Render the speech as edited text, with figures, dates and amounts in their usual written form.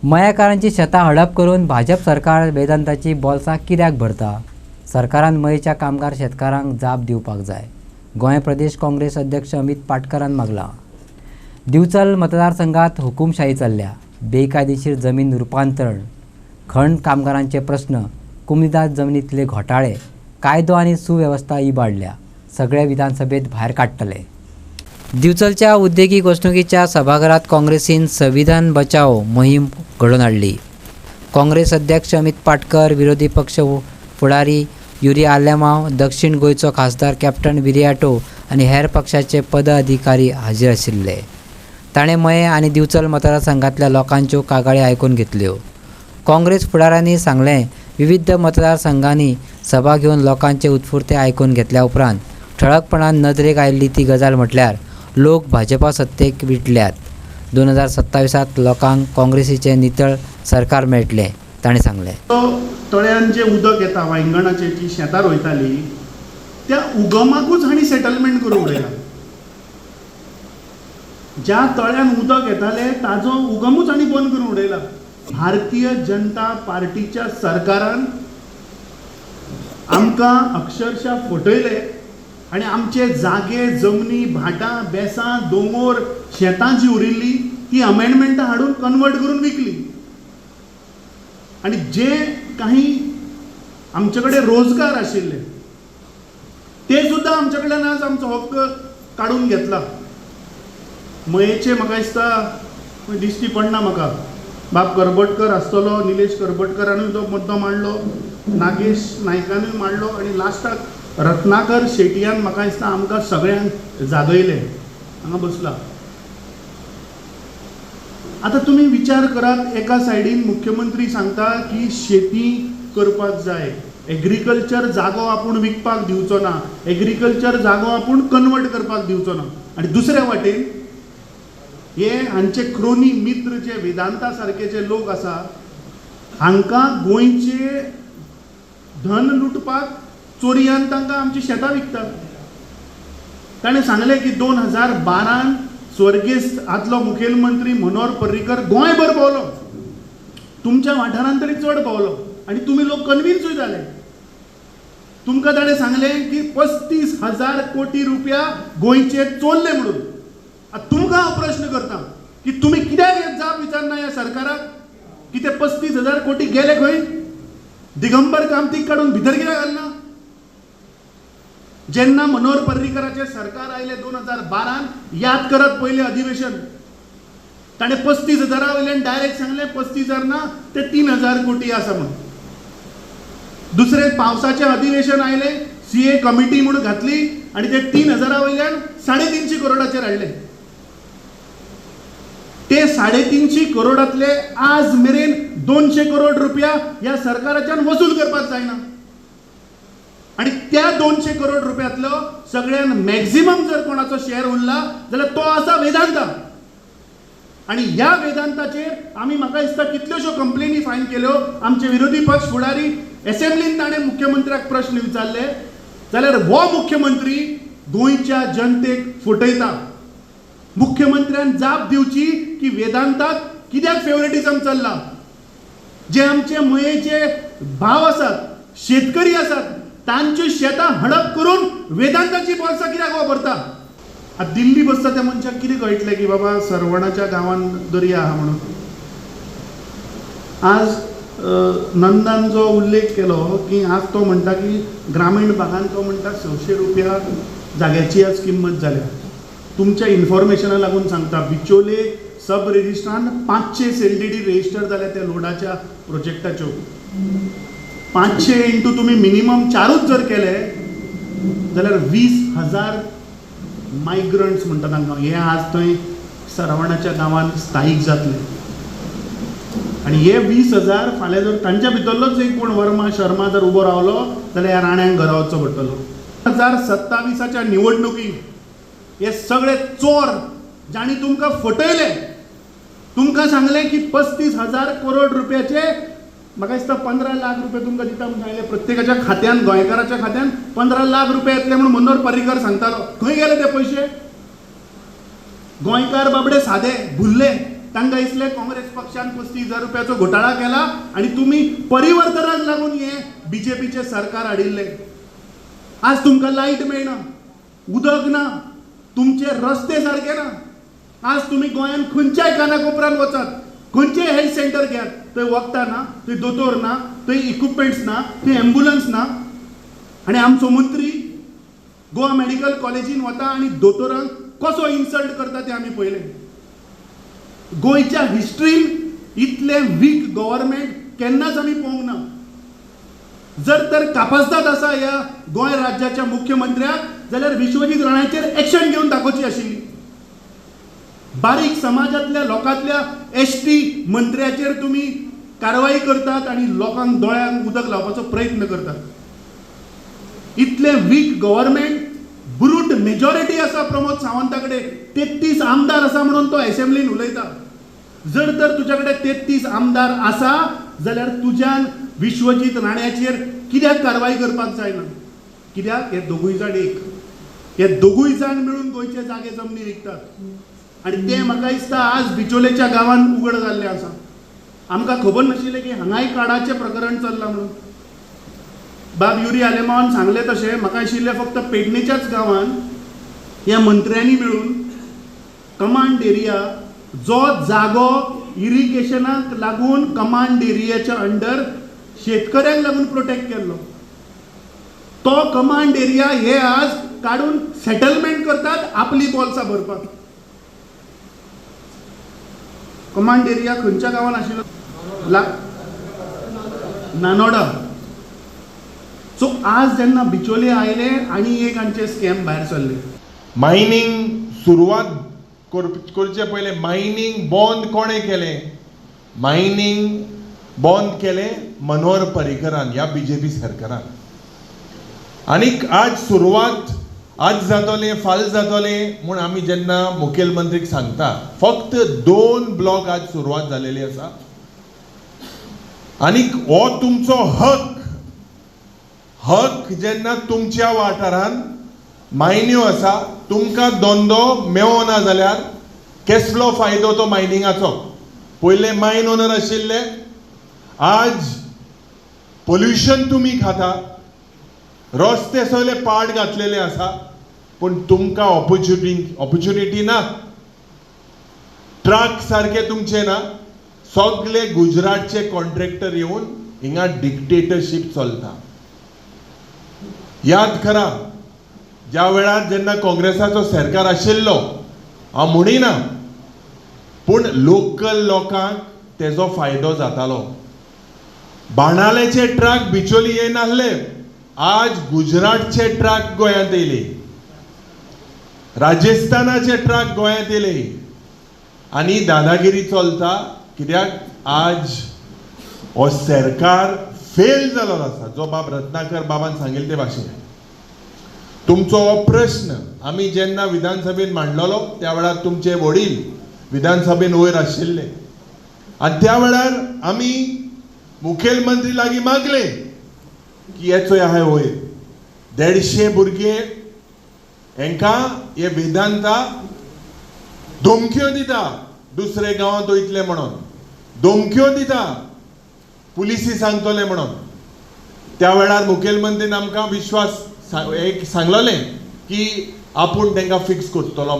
मयेकारांची शेतां हडप करून भाजप सरकार वेदांताची बॉल्सां कित्याक भरता? सरकारान मयेच्या कामगार शेतकारांक जाप दिवपाक जाय. गोंय प्रदेश काँग्रेस अध्यक्ष अमित पाटकरान मागला. दिवचल मतदारसंघात हुकुमशाही चल्ल्या. बेकायदेशीर जमीन रुपांतरण, खण कामगारांचे प्रश्न, कुमदाद जमनींतले घोटाळे, कायदो आनी सुवेवस्था इबाडल्या. सगळे विधानसभेत भायर काडटले. दिवचलच्या उद्देगीक वसणुकीच्या सभाघरात काँग्रेसीन संविधान बचाव मोहीम घडोवन हाडली. काँग्रेस अध्यक्ष अमित पाटकर, विरोधी पक्ष फुडारी युरी आलेमांव, दक्षिण गोंयचो खासदार कॅप्टन विरियाटो आनी हेर पक्षाचे पदाधिकारी हाजीर आशिल्ले. ताणें मये आनी दिवचल मतदारसंघांतल्या लोकांच्यो कागाळी आयकून घेतल्यो. काँग्रेस फुडाऱ्यांनी सांगलें, विविध मतदारसंघांनी सभा घेवन लोकांचे उत्फुर्ते आयकून घेतल्या उपरांत ठळकपणान नदरेक आयिल्ली ती गजाल म्हटल्यार लोक भाजपा सत्तेक विटल्यात. 2027 लोकांक काँग्रेसीचें नितळ सरकार मेळटलें, ताणें सांगलें. तळ्यान जें उदक येता, वांयगणाचें जी शेतां रोयतालीं त्या उगमाकूच हांणी सेटलमेंट करून उडयला. ज्या तळ्यान उदक येतालें ताजो उगमूच हांणी बंद करून उडयला. भारतीय जनता पार्टीच्या सरकारान आमकां अक्षरशः फटयले आनी आमचे जागे, जमनी, भाटां, बेसां, दोंगोर, शेतां जी उरिल्ली ती अमेंडमेंटां हाडून कन्वर्ट करून विकली. आणि जे काही आमचे कडेन रोजगार आशिल्ले ते सुद्दां आमचे कडल्यान आज आमचो हक्क काडून घेतला. मयेचे म्हाका दिसता दिश्टी पडना म्हाका. बाब करबटकर आसतलो, निलेश करबटकरानूय तो मुद्दो मांडलो, नागेश नायकानूय मांडलो आनी लास्टाक रत्नाकर शेटयान म्हाका दिसता आमकां सगळ्यांक जागयले हांगा बसला. आता तुम्ही विचार करात, एका सायडीन मुख्यमंत्री सांगता की शेती करपाक जाय, एग्रीकल्चर जागो आपूण विकपाक दिवचो ना, एग्रीकल्चर जागो आपूण कन्वर्ट करपाक दिवचो ना. आणि दुसऱ्या वाटेन हे हांचे क्रोनी मित्र जे वेदांता सारखे जे लोक आसा हांकां गोंयचे धन लुटपाक चोरयान तांकां आमची शेतां विकतात. ताणें सांगलें की 2012 स्वर्गेस्त आदलो मुखेलमंत्री मनोहर पर्रीकर गोंयभर भोंवलो, तुमच्या वाठारांत तरी चड भोंवलो आनी तुमी लोक कन्विन्सूय जाले. तुमकां ताणें सांगलें की 35,000 कोटी रुपया गोंयचे चोरले म्हणून. आतां तुमकां हांव प्रश्न करता की तुमी कित्याक एक जाप विचारना ह्या सरकाराक की ते 35,000 कोटी गेले खंय? दिगंबर कामतीक काडून भितर कित्याक घालना? जेन्ना मनोहर पर्रीकराचे सरकार आयले 2012 याद करत पयले अधिवेशन ताणें 35,000 वयल्यान डायरेक्ट सांगलें 35,000 ना ते 3,000 कोटी आसा म्हणून. दुसरे पावसाचे अधिवेशन आयले, सीए कमिटी म्हणून घातली आनी ते 3,000 वयल्यान 350 करोडाचेर हाडले. ते 350 करोडातले आज मेरेन 200 करोड रुपया ह्या सरकाराच्यान वसूल करपाक जायना. आणि त्या 200 करोड रुपयांतलो सगळ्यान मॅक्झिमम जर कोणाचो शेअर उरला जाल्यार तो आसा वेदांता. आणि ह्या वेदांताचेर आमी म्हाका दिसता कितल्योश्यो कंप्लेनी फायल केल्यो. आमचे विरोधी पक्ष फुडारी असेंब्लीन ताणें मुख्यमंत्र्याक प्रश्न विचारले जाल्यार हो मुख्यमंत्री गोंयच्या जनतेक फटयता. मुख्यमंत्र्यान जाप दिवची की वेदांताक कित्याक फेवरेटिझम चल्ला. जे आमचे मयेचे भाव आसात, शेतकरी आसात, तांची शेतां हडप करून वेदांताची बॉल्सां कित्याक वापरता? दिल्ली बसता त्या मनशाक कितें कळटलें की बाबा सरवणाच्या गांवांत दर्या आहा म्हणून. आज नंदान जो उल्लेख केलो की आज तो म्हणटा की ग्रामीण भागांत तो म्हणटा 600 रुपया जाग्याची आज किंमत जाल्या. तुमच्या इन्फॉर्मेशना लागून सांगता, बिचोले सब रेजिस्ट्रान 500 सेलडीडी रेजिस्टर जाल्या त्या लोडाच्या प्रोजेक्टाच्यो. 500 इंटू तुम्ही मिनिमम 4च जर केले जाल्यार 20,000 मायग्रंट्स म्हणटा तांकां हे आज थंय सरवणाच्या गांवांत स्थायीक जातले. आणि हे 20,000 फाल्यां जर तांच्या भितरलोच एक कोण वर्मा शर्मा जर उबो रावलो जाल्यार ह्या राण्यांक घरा वचचो पडटलो. 2027च्या निवडणुकीक हे सगळे चोर जाणी तुमकां फटयले, तुमकां सांगलें की 35,000 करोड रुपयाचे म्हाका दिसता 15 लाख रुपये तुमकां दिता म्हणून सांगलें. प्रत्येकाच्या खात्यान, गोंयकाराच्या खात्यान 15 लाख रुपये येतले म्हणून मनोहर पर्रीकर सांगतालो. खंय गेले ते पयशे? गोंयकार बाबडे सादे भुल्ले तांकां इसले काँग्रेस पक्षान 35,000 रुपयाचो घोटाळा केला आणि तुम्ही परिवर्तनाक लागून हे बीजेपीचे सरकार हाडिल्ले. आज तुमकां लाईट मेळना, उदक ना, तुमचे रस्ते सारके ना. आज तुम्ही गोंयान खंयच्याय कानाकोपऱ्यान वचात, खंयचेय हेल्थ सेंटर घेयात, थंय वखदां ना, थंय दोतोर ना, थंय इक्विपमेंट्स ना, थंय एम्ब्युलन्स ना. आणि आमचो मंत्री गोवा मेडिकल कॉलेजीन वता आणि दोतोरांक कसो इन्सल्ट करता ते आमी पळयलें. गोंयच्या हिस्ट्रीन इतले वीक गव्हर्नमेंट केन्नाच आमी पळोवंक ना. जर तर कापासदाद आसा ह्या गोंय राज्याच्या मुख्यमंत्र्याक जाल्यार विश्वजीत राणाचेर एक्शन घेवन दाखोवची आशिल्ली. बारीक समाजातल्या लोकांतल्या एसटी मंत्र्याचेर तुम्ही कारवाई करतात आणि लोकांक दोळ्यांक उदक लावपाचो प्रयत्न करतात. इतले वीक गव्हर्नमेंट, ब्रूट मेजॉरिटी आसा प्रमोद सावंता कडेन, 33 आमदार आसा म्हणून तो असेंब्लीन उलयता. जर तर तुज्या कडेन 33 आमदार आसा जाल्यार तुज्यान विश्वजीत राण्याचेर कित्याक कारवाई करपाक जायना? कित्याक हे दोगूय जाण एक, हे दोगूय जाण मेळून गोंयचे जागे जमनी विकतात. आणि ते म्हाका दिसता आज बिचोलेच्या गांवांत उघड जाल्ले आसा. आमकां खबर नाशिल्लें की हांगाय कार्डाचें प्रकरण चल्लां म्हणून. बाब युरी आलेमावन सांगले तशें म्हाका आशिल्लें फक्त पेडणेच्याच गांवांत ह्या मंत्र्यांनी मेळून कमांड एरिया, जो जागो इरिगेशनाक लागून कमांड एरियाच्या अंडर शेतकऱ्यांक लागून प्रोटेक्ट केल्लो, तो कमांड एरिया हे आज काडून सेटलमेंट करतात आपली बॉल्सां भरपाक. कमांड एरिया खंयच्या गांवांत आशिल्लो? नानोडा. सो आज जेन्ना बिचोले आयले आनी एक हांचे स्कॅम भायर सरले. मायनिंग सुरवात करचे पयले मायनिंग बंद कोणे केले? मायनिंग बंद केले मनोहर पर्रीकरान, ह्या बीजेपी सरकारान. आनीक आज सुरवात आज जातोलें फाल जातोलें म्हूण आमी जेन्ना मुखेलमंत्रीक सांगता, फक्त 2 ब्लॉक आज सुरवात जालेली आसा. आनीक हो तुमचो हक जेन्ना तुमच्या वाठारान मायन्यो आसा, तुमकां धंदो मेळना जाल्यार कसलो फायदो तो मायनिंगाचो? पयले मायन ओनर आशिल्ले, आज पोल्युशन तुमी खाता, रस्ते सगळे पाड घातलेले आसा, पण तुमकां ऑपॉर्च्युनिटी ना. ट्रक सारखे तुमचे ना. सगळे गुजरातचे कॉन्ट्रॅक्टर येवन हिंगा डिक्टेटरशीप चलता. याद करा, ज्या वेळार जेन्ना काँग्रेसाचो सरकार आशिल्लो, हांव म्हणिना, पूण लोकल लोकांक तेजो फायदो जातालो. बाणालेचे ट्रक बिचोली येनासले, आज गुजरातचे ट्रक गोंयांत येयले, राजस्थानाचे ट्रक गोंयांत येयले. आनी दादागिरी चलता. कित्याक आज हो सरकार फेल जालो आसा, जो बाब रत्नाकर बाबान सांगिल्ले ते भाशेन. तुमचो हो प्रश्न आमी जेन्ना विधानसभेन मांडलेलो, त्या वेळार तुमचे वडील विधानसभेन वयर आशिल्ले, आनी त्या वेळार आमी मुखेलमंत्री लागीं मागले की येचो हाय वयर 150 भुरगे हांकां हे वेदांता धमक्यो दिता, दुसरे गांवांत वयतले म्हणून धमक्यो दिता, पुलिसी सांगतले म्हणून. त्या वेळार मुखेलमंत्रीन आमकां विश्वास एक सांगलेलें की आपूण तांकां फिक्स करतलो.